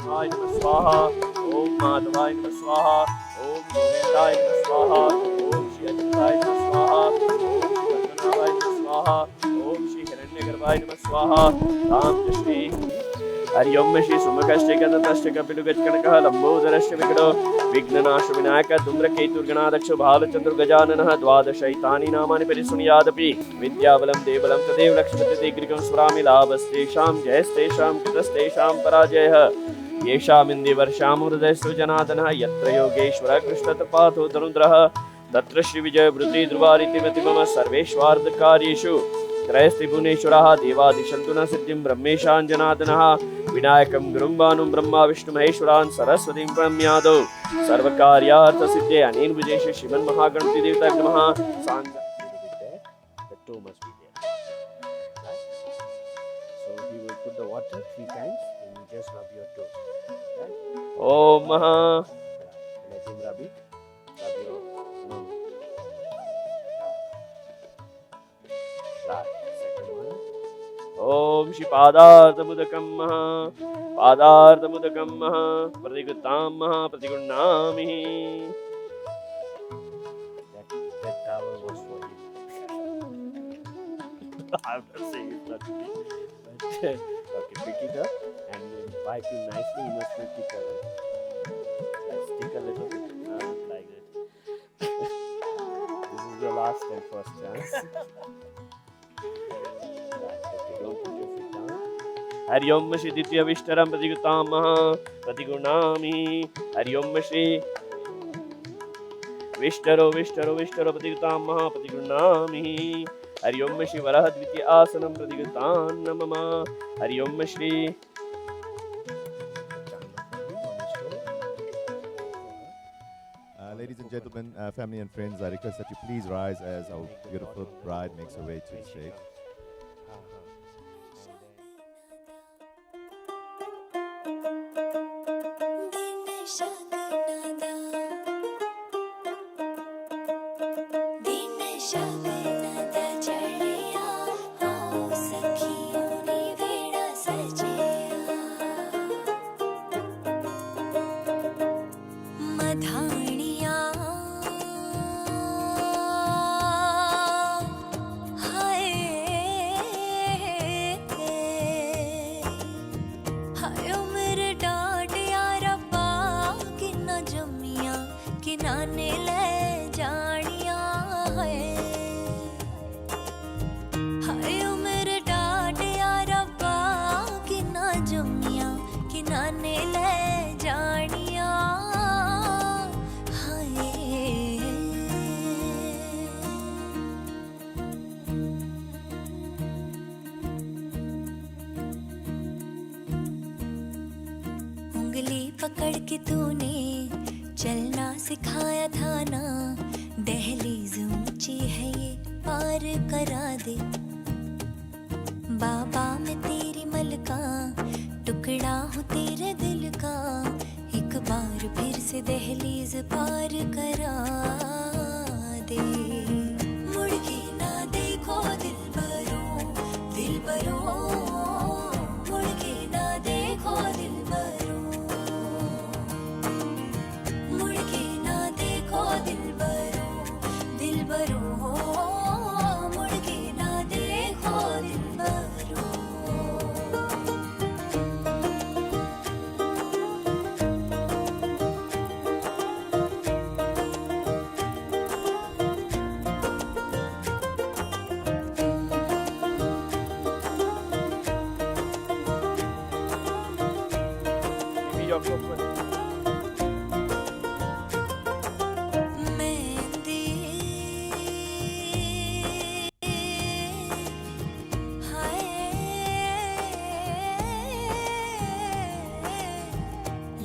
कृष्णाय नमः स्वाहा, ओम माधवाय नमः स्वाहा, ओम गोविंदाय नमः स्वाहा, ओम श्री अच्युताय नमः स्वाहा, ओम श्री पद्मनाभाय नमः स्वाहा, ओम श्री हिरण्यगर्भाय नमः स्वाहा। राम कृष्ण। हरि ओम श्री सुमुखश्च गणतश्च कपिलगजकनकः लंबोदरश्च विकटो विघ्ननाश विनायक धूम्रकेतुर्गणाध्यक्ष भालचंद्र गजाननः द्वादशैतानि नामानि परिशृणुयादपि विद्याबलं देवबलं तदेव लक्ष्मीपति दिग्गजं स्मरामि लाभस्तेषां जयस्तेषां कृतस्तेषां पराजयः येषामिन्दे वर्षां हृदयस्तु जनार्दनः यत्र योगेश्वरः कृष्णतपातो तरुन्द्रः तत्र श्रीविजयवृत्ति ध्रुवारितिमति मम सर्वेष्वार्धकार्येषु त्रयस्त्रिभुवनेश्वरः देवादिशन्तु न सिद्धिं ब्रह्मेशाञ्जनादनः विनायकं गुरुं भानुं ब्रह्मा विष्णुमहेश्वरान् सरस्वतीं प्रणम्यादौ सर्वकार्यार्थसिद्धये अनेन विजयेषु श्रीमन्महागणपति देवताय नमः। Om Om Shri पादार्थमुदकं प्रतिगुतां प्रतिगुणामि। That towel was for you. I'm not saying it's not me, but okay, pick it up and wipe it nicely. You must pick it up. Let's stick a little bit like that. This is your last and first chance. Hari ओम श्री द्वितीय विष्टरम प्रतिगुताम प्रतिगुणामि। हरि ओम श्री विष्टरो प्रतिगुताम प्रतिगुणामि। हरि ओम श्री वरह द्वितीय आसनम प्रतिगुतान् नमः। हरि ओम Shri Ladies and gentlemen, family and friends, I request that you please rise as our beautiful bride makes her way to the stage. पकड़ के तूने चलना सिखाया था ना, दहलीज ऊंची है ये पार करा दे। बाबा मैं तेरी मलका, टुकड़ा हूँ तेरे दिल का, एक बार फिर से दहलीज पार करा दे। मुड़ के ना देखो दिलबरों, दिलबरों, मुड़ के ना देखो दिलबरों, मुड़ के ना देखो दिलबरों, दिलबरों, मुड़ के ना देखो दिलबरों।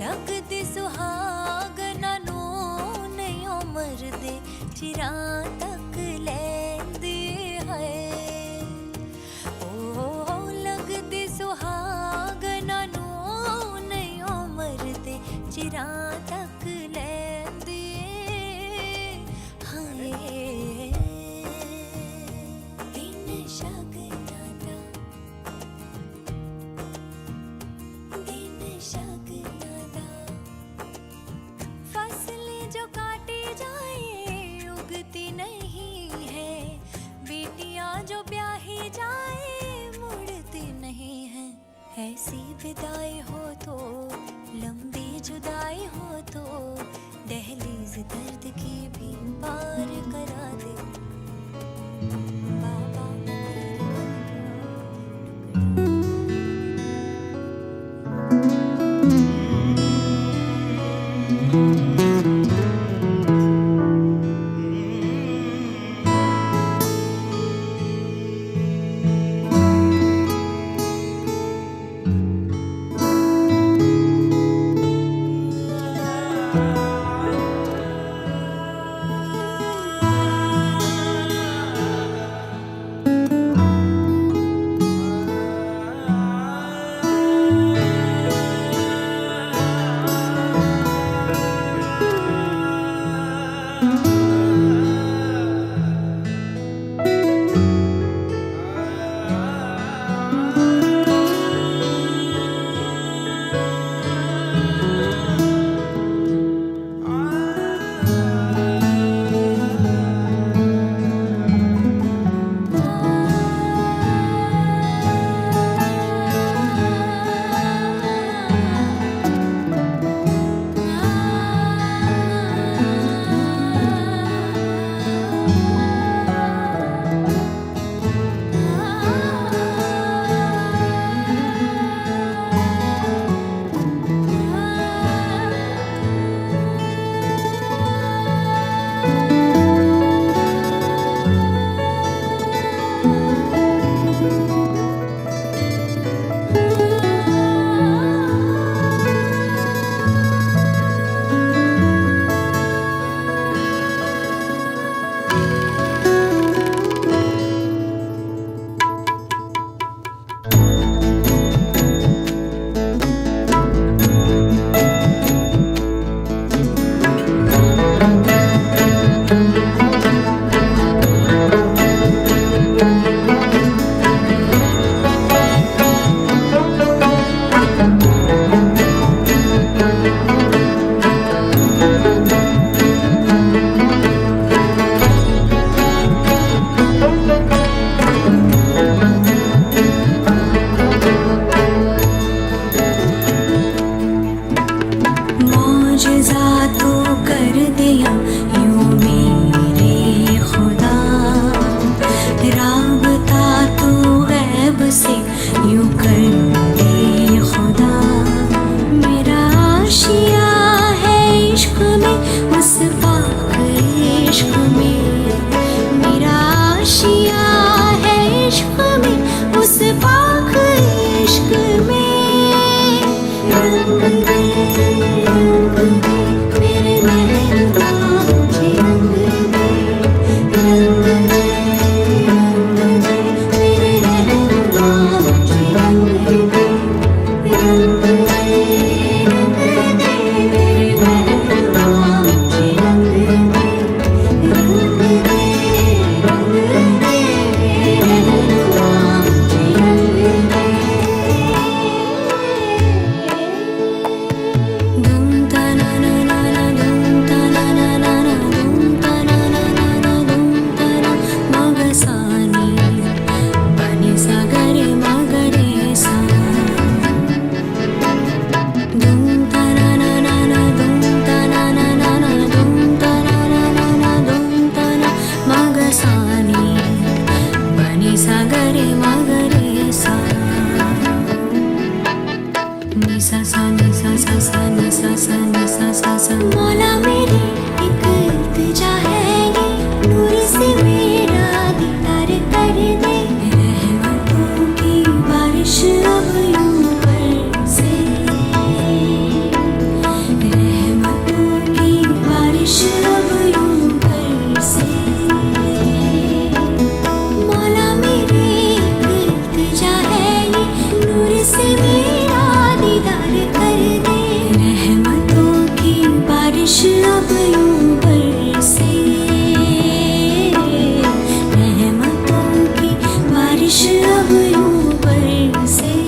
लगती सुहागना नू नहीं उमर दे, चिरा तक लेंदी है। ओ लगती सुहागना नू नहीं उमर दे, चिरा तक लेंदी है। दिन शगना दा, दिन शगना ऐसी विदाई हो तो लंबी जुदाई हो तो दहलीज दर्द की भी पार करा दे बाबा से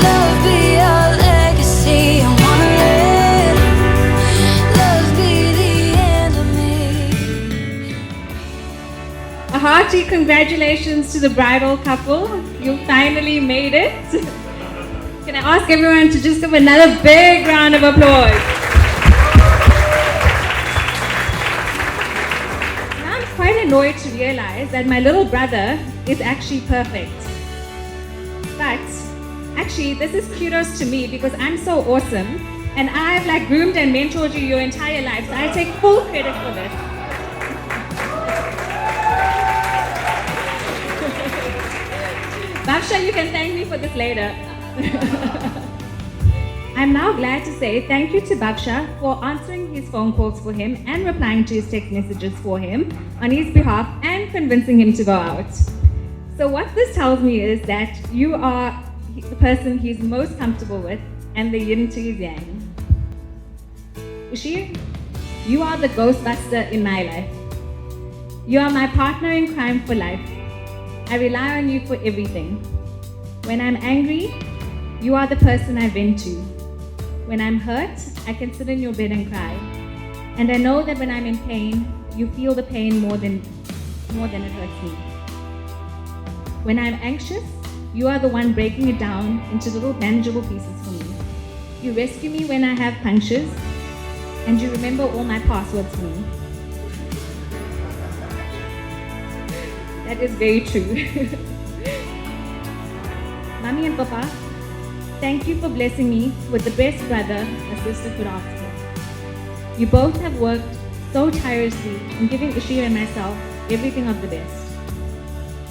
Love be our legacy. I wanna let love be the end of me. A hearty congratulations to the bridal couple. You finally made it. Can I ask everyone to just give another big round of applause? Now I'm quite annoyed to realize that my little brother is actually perfect. But actually, this is kudos to me because I'm so awesome and I've like groomed and mentored you your entire life. So I take full credit for this. Bhavsha, you can thank me for this later. I'm now glad to say thank you to Bhavsha for answering his phone calls for him and replying to his text messages for him on his behalf and convincing him to go out. So what this tells me is that you are the person he's most comfortable with and the yin to his yang. Ushir, you are the ghostbuster in my life. You are my partner in crime for life. I rely on you for everything. When I'm angry, you are the person I vent to. When I'm hurt, I can sit in your bed and cry. And I know that when I'm in pain, you feel the pain more than it hurts me. When I'm anxious, you are the one breaking it down into little manageable pieces for me. You rescue me when I have punctures, and you remember all my passwords for me. That is very true. Mommy and Papa, thank you for blessing me with the best brother a sister could ask for. You both have worked so tirelessly in giving Ushir and myself everything of the best.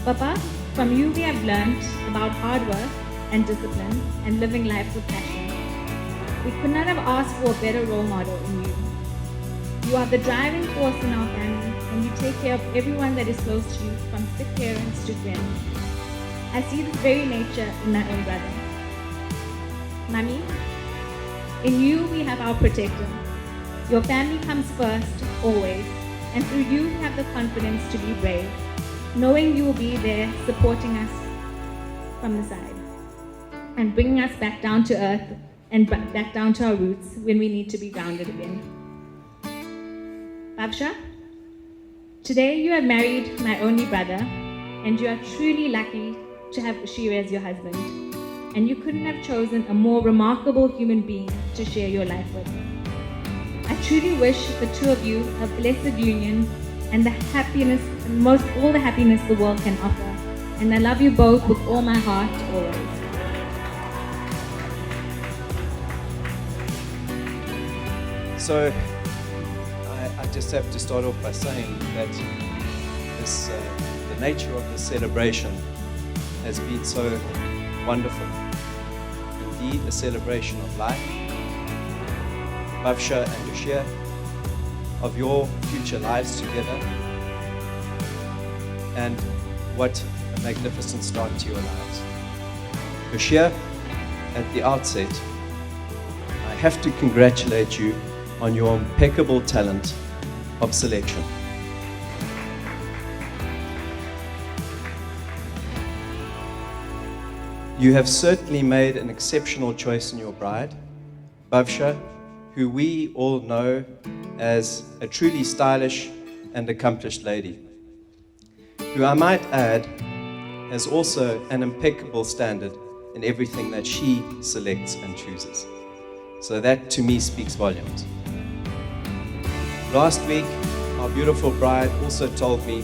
Papa, from you we have learned about hard work and discipline and living life with passion. We could not have asked for a better role model in you. You are the driving force in our family and you take care of everyone that is close to you, from sick parents to friends. I see this very nature in my own brother. Mommy, in you we have our protector. Your family comes first, always, and through you we have the confidence to be brave, knowing you will be there supporting us from the side and bringing us back down to earth and back down to our roots when we need to be grounded again. Bhavsha, today you have married my only brother and you are truly lucky to have Ushir as your husband. And you couldn't have chosen a more remarkable human being to share your life with. I truly wish the two of you a blessed union and the happiness, all the happiness the world can offer. And I love you both with all my heart, always. So, I just have to start off by saying that the nature of the celebration has been so wonderful. Indeed, a celebration of life. Bhavsha and Ushir, of your future lives together. And what a magnificent start to your lives. Ushir, at the outset, I have to congratulate you on your impeccable talent of selection. You have certainly made an exceptional choice in your bride, Bhavsha, who we all know as a truly stylish and accomplished lady, who I might add has also an impeccable standard in everything that she selects and chooses. So that to me speaks volumes. Last week, our beautiful bride also told me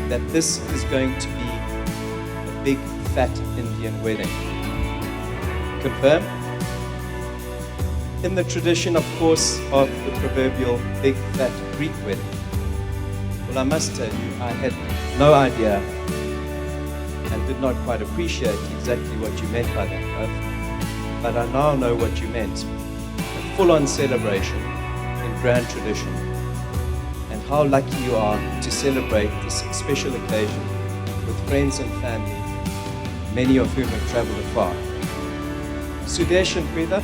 that this is going to be a big fat Indian wedding. Confirm? In the tradition, of course, of the proverbial big fat Greek wedding. Well, I must tell you, I had no idea and did not quite appreciate exactly what you meant by that oath, but I now know what you meant. A full-on celebration in grand tradition, and how lucky you are to celebrate this special occasion with friends and family, many of whom have traveled afar. Sudesh and Prida,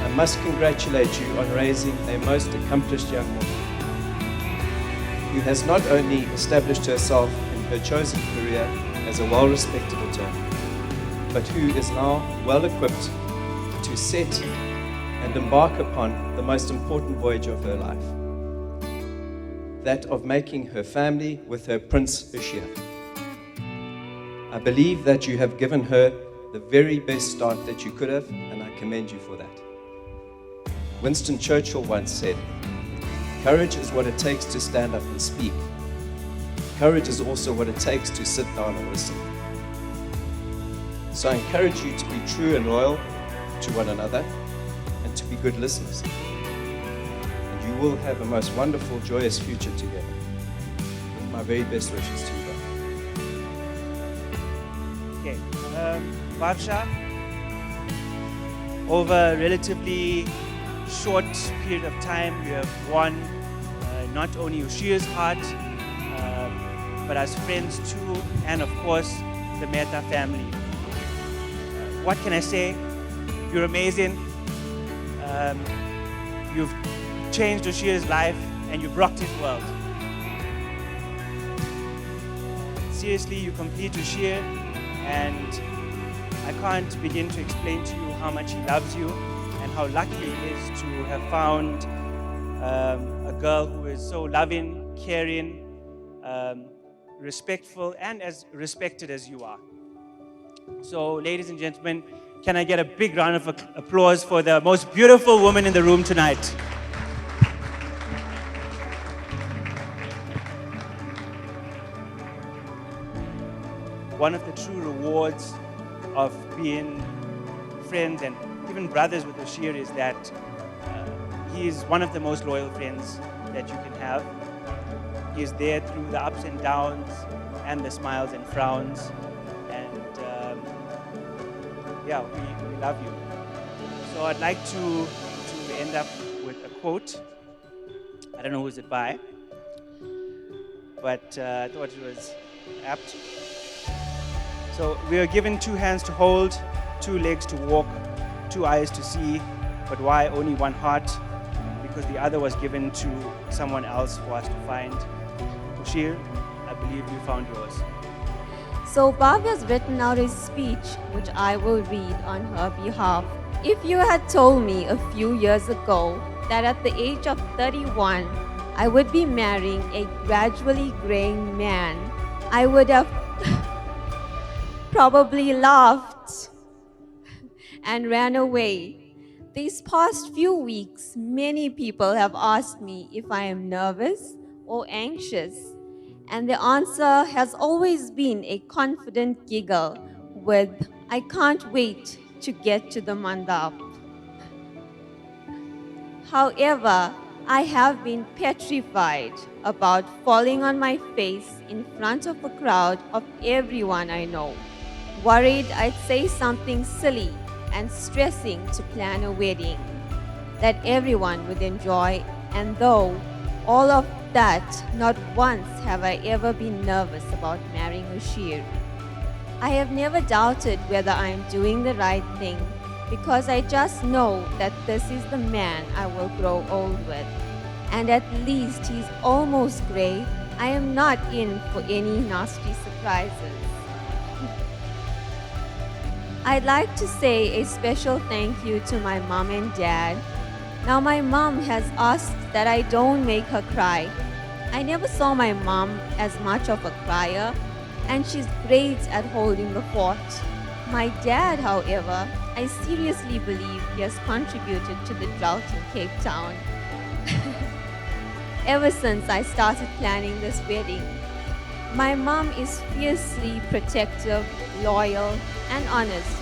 I must congratulate you on raising a most accomplished young woman who has not only established herself in her chosen career as a well-respected attorney, but who is now well equipped to set and embark upon the most important voyage of her life, that of making her family with her Prince Ushir. I believe that you have given her the very best start that you could have, and I commend you for that. Winston Churchill once said, "Courage is what it takes to stand up and speak. Courage is also what it takes to sit down and listen." So I encourage you to be true and loyal to one another and to be good listeners. And you will have a most wonderful, joyous future together. With my very best wishes to you both. Okay, Bhavsha, over a relatively short period of time, you have won not only Ushir's heart, but as friends too, and of course, the Mehta family. What can I say? You're amazing. You've changed Ushir's life and you've rocked his world. Seriously, you complete Ushir, and I can't begin to explain to you how much he loves you and how lucky he is to have found a girl who is so loving, caring, respectful, and as respected as you are. So, ladies and gentlemen, can I get a big round of applause for the most beautiful woman in the room tonight? One of the true rewards of being friends and even brothers with Ushir is that he is one of the most loyal friends that you can have. He is there through the ups and downs and the smiles and frowns. And yeah, we love you. So I'd like to end up with a quote. I don't know who's it by, but I thought it was apt. So we are given 2 hands to hold, 2 legs to walk, 2 eyes to see, but why only 1 heart? Because the other was given to someone else for us to find. Ushir, I believe you found yours. So Bhav has written out a speech which I will read on her behalf. If you had told me a few years ago that at the age of 31 I would be marrying a gradually graying man, I would have probably laughed and ran away. These past few weeks, many people have asked me if I am nervous or anxious, and the answer has always been a confident giggle with, "I can't wait to get to the mandap." However, I have been petrified about falling on my face in front of a crowd of everyone I know, worried I'd say something silly and stressing to plan a wedding that everyone would enjoy, and though all of that, not once have I ever been nervous about marrying Ushir. I have never doubted whether I am doing the right thing, because I just know that this is the man I will grow old with. And at least he's almost grey. I am not in for any nasty surprises. I'd like to say a special thank you to my mom and dad. Now my mom has asked that I don't make her cry. I never saw my mom as much of a crier, and she's great at holding the fort. My dad, however, I seriously believe he has contributed to the drought in Cape Town. Ever since I started planning this wedding, my mom is fiercely protective, loyal, and honest.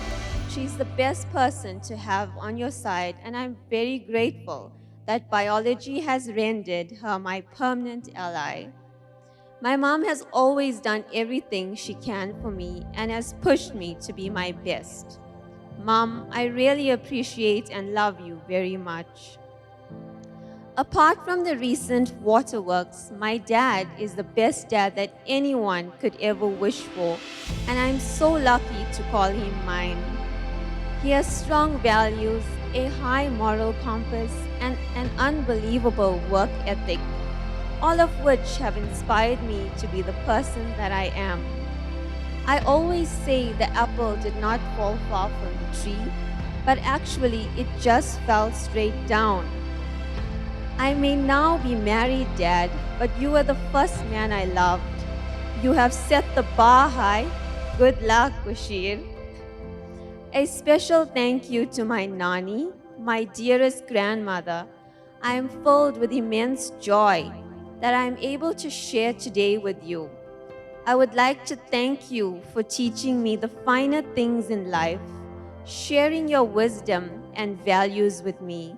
She's the best person to have on your side, and I'm very grateful that biology has rendered her my permanent ally. My mom has always done everything she can for me and has pushed me to be my best. Mom, I really appreciate and love you very much. Apart from the recent waterworks, my dad is the best dad that anyone could ever wish for, and I'm so lucky to call him mine. He has strong values, a high moral compass, and an unbelievable work ethic, all of which have inspired me to be the person that I am. I always say the apple did not fall far from the tree, but actually it just fell straight down. I may now be married, Dad, but you were the first man I loved. You have set the bar high. Good luck, Ushir. A special thank you to my Nani, my dearest grandmother. I am filled with immense joy that I am able to share today with you. I would like to thank you for teaching me the finer things in life, sharing your wisdom and values with me.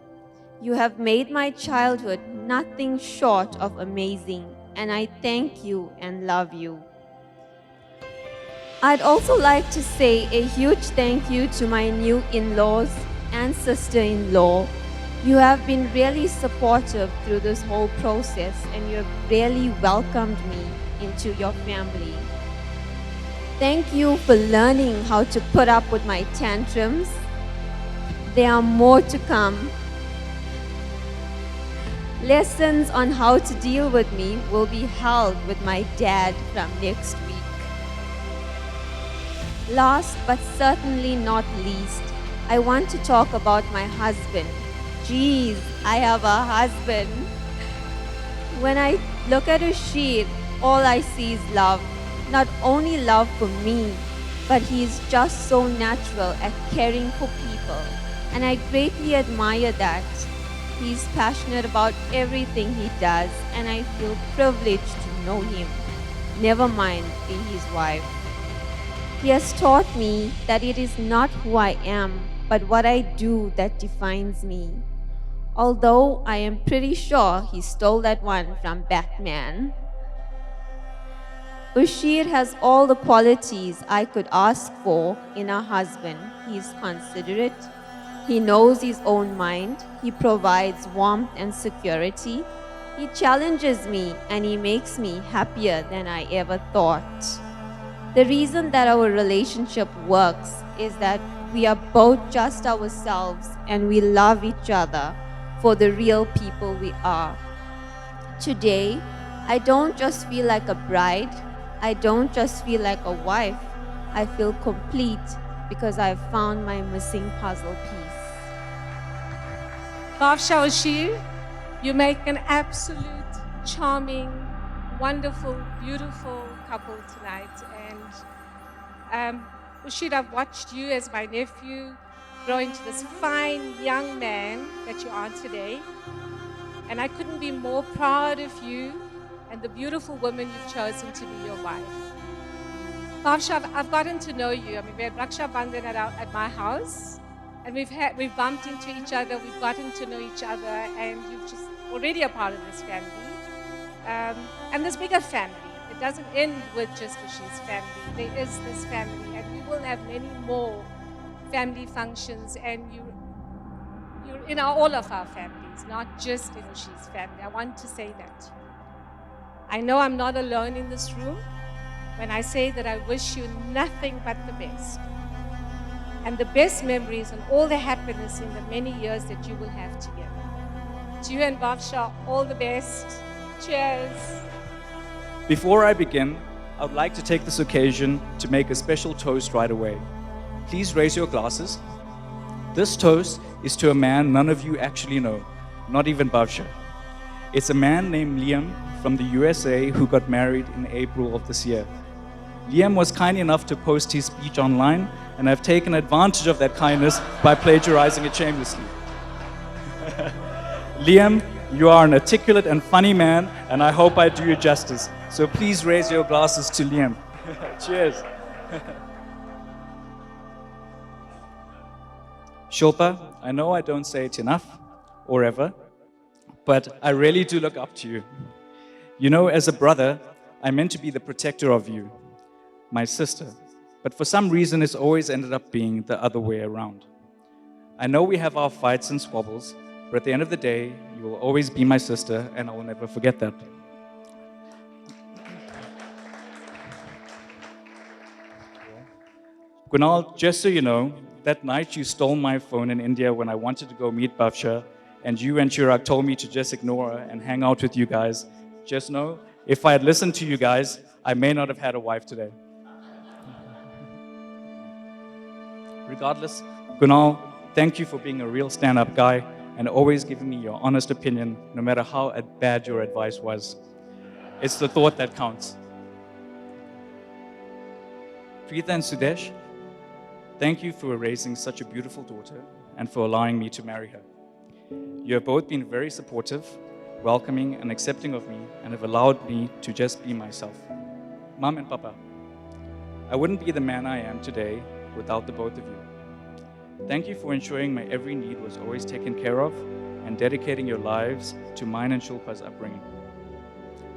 You have made my childhood nothing short of amazing, and I thank you and love you. I'd also like to say a huge thank you to my new in-laws and sister-in-law. You have been really supportive through this whole process, and you have really welcomed me into your family. Thank you for learning how to put up with my tantrums. There are more to come. Lessons on how to deal with me will be held with my dad from next week. Last but certainly not least, I want to talk about my husband. Geez, I have a husband. When I look at Ushir, all I see is love. Not only love for me, but he is just so natural at caring for people. And I greatly admire that. He's passionate about everything he does, and I feel privileged to know him. Never mind being his wife. He has taught me that it is not who I am, but what I do that defines me. Although I am pretty sure he stole that one from Batman. Ushir has all the qualities I could ask for in a husband. He is considerate. He knows his own mind. He provides warmth and security. He challenges me, and he makes me happier than I ever thought. The reason that our relationship works is that we are both just ourselves, and we love each other for the real people we are. Today, I don't just feel like a bride. I don't just feel like a wife. I feel complete because I've found my missing puzzle piece. Bhavsha, Ushir, you make an absolute, charming, wonderful, beautiful couple tonight. And Ushir, I've watched you as my nephew grow into this fine young man that you are today. And I couldn't be more proud of you and the beautiful woman you've chosen to be your wife. Bhavsha, I've gotten to know you. I mean, we had Raksha Bandhan at my house, and we've bumped into each other, we've gotten to know each other, and you've just already a part of this family. And this bigger family. It doesn't end with just Ushir's family. There is this family, and we will have many more family functions, and you're in all of our families, not just in Ushir's family. I want to say that. I know I'm not alone in this room when I say that I wish you nothing but the best. And the best memories and all the happiness in the many years that you will have together. To you and Bhavsha, all the best. Cheers. Before I begin, I would like to take this occasion to make a special toast right away. Please raise your glasses. This toast is to a man none of you actually know, not even Bhavsha. It's a man named Liam from the USA who got married in April of this year. Liam was kind enough to post his speech online, and I've taken advantage of that kindness by plagiarizing it shamelessly. Liam, you are an articulate and funny man, and I hope I do you justice. So please raise your glasses to Liam. Cheers. Shilpa, I know I don't say it enough or ever, but I really do look up to you. You know, as a brother, I meant to be the protector of you, my sister, but for some reason it's always ended up being the other way around. I know we have our fights and squabbles, but at the end of the day, you will always be my sister, and I will never forget that. Kunal, just so you know, that night you stole my phone in India when I wanted to go meet Bhavsha, and you and Chirag told me to just ignore her and hang out with you guys. Just know, if I had listened to you guys, I may not have had a wife today. Regardless, Kunal, thank you for being a real stand-up guy and always giving me your honest opinion, no matter how bad your advice was. It's the thought that counts. Preetha and Sudesh, thank you for raising such a beautiful daughter and for allowing me to marry her. You have both been very supportive, welcoming, and accepting of me, and have allowed me to just be myself. Mom and Papa, I wouldn't be the man I am today without the both of you. Thank you for ensuring my every need was always taken care of and dedicating your lives to mine and Shilpa's upbringing.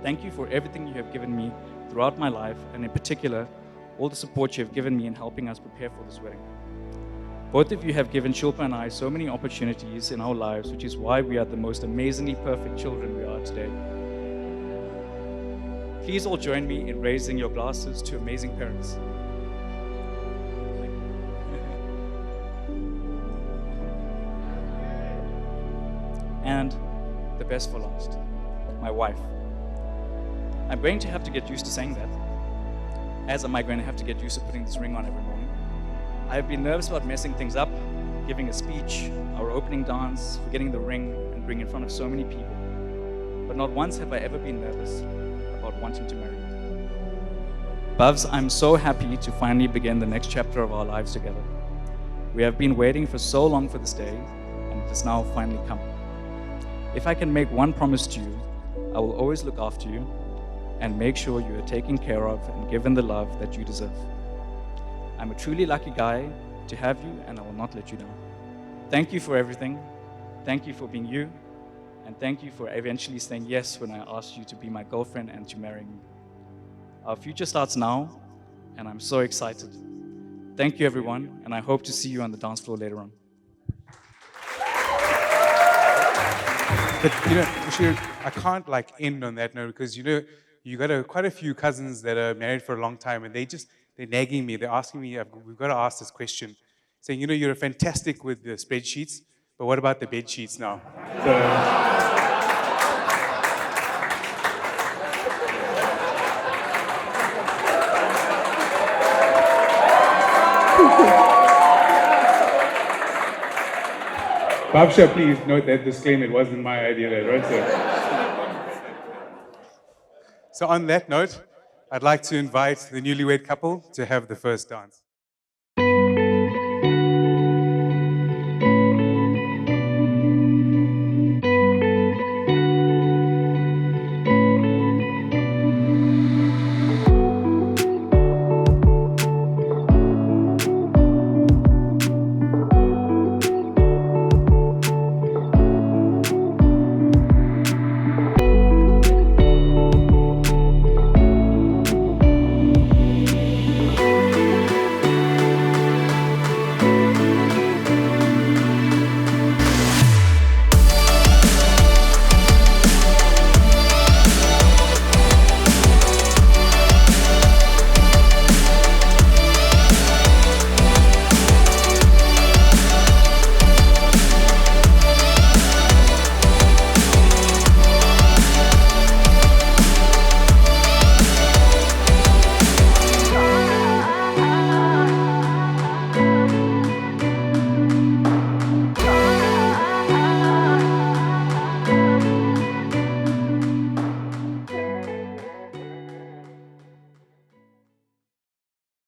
Thank you for everything you have given me throughout my life, and in particular, all the support you have given me in helping us prepare for this wedding. Both of you have given Shilpa and I so many opportunities in our lives, which is why we are the most amazingly perfect children we are today. Please all join me in raising your glasses to amazing parents. And the best for last, my wife. I'm going to have to get used to saying that, as am I going to have to get used to putting this ring on every morning. I've been nervous about messing things up, giving a speech, our opening dance, forgetting the ring, and being in front of so many people. But not once have I ever been nervous about wanting to marry you. Bhavs, I'm so happy to finally begin the next chapter of our lives together. We have been waiting for so long for this day, and it has now finally come. If I can make one promise to you, I will always look after you and make sure you are taken care of and given the love that you deserve. I'm a truly lucky guy to have you, and I will not let you down. Thank you for everything. Thank you for being you. And thank you for eventually saying yes when I asked you to be my girlfriend and to marry me. Our future starts now, and I'm so excited. Thank you, everyone, and I hope to see you on the dance floor later on. But Ushir, I can't end on that note because you got quite a few cousins that are married for a long time, and they're nagging me. They're asking me, we've got to ask this question, saying, you're fantastic with the spreadsheets, but what about the bed sheets now? Bhavsha, please note that disclaimer, it wasn't my idea, right? So on that note, I'd like to invite the newlywed couple to have the first dance.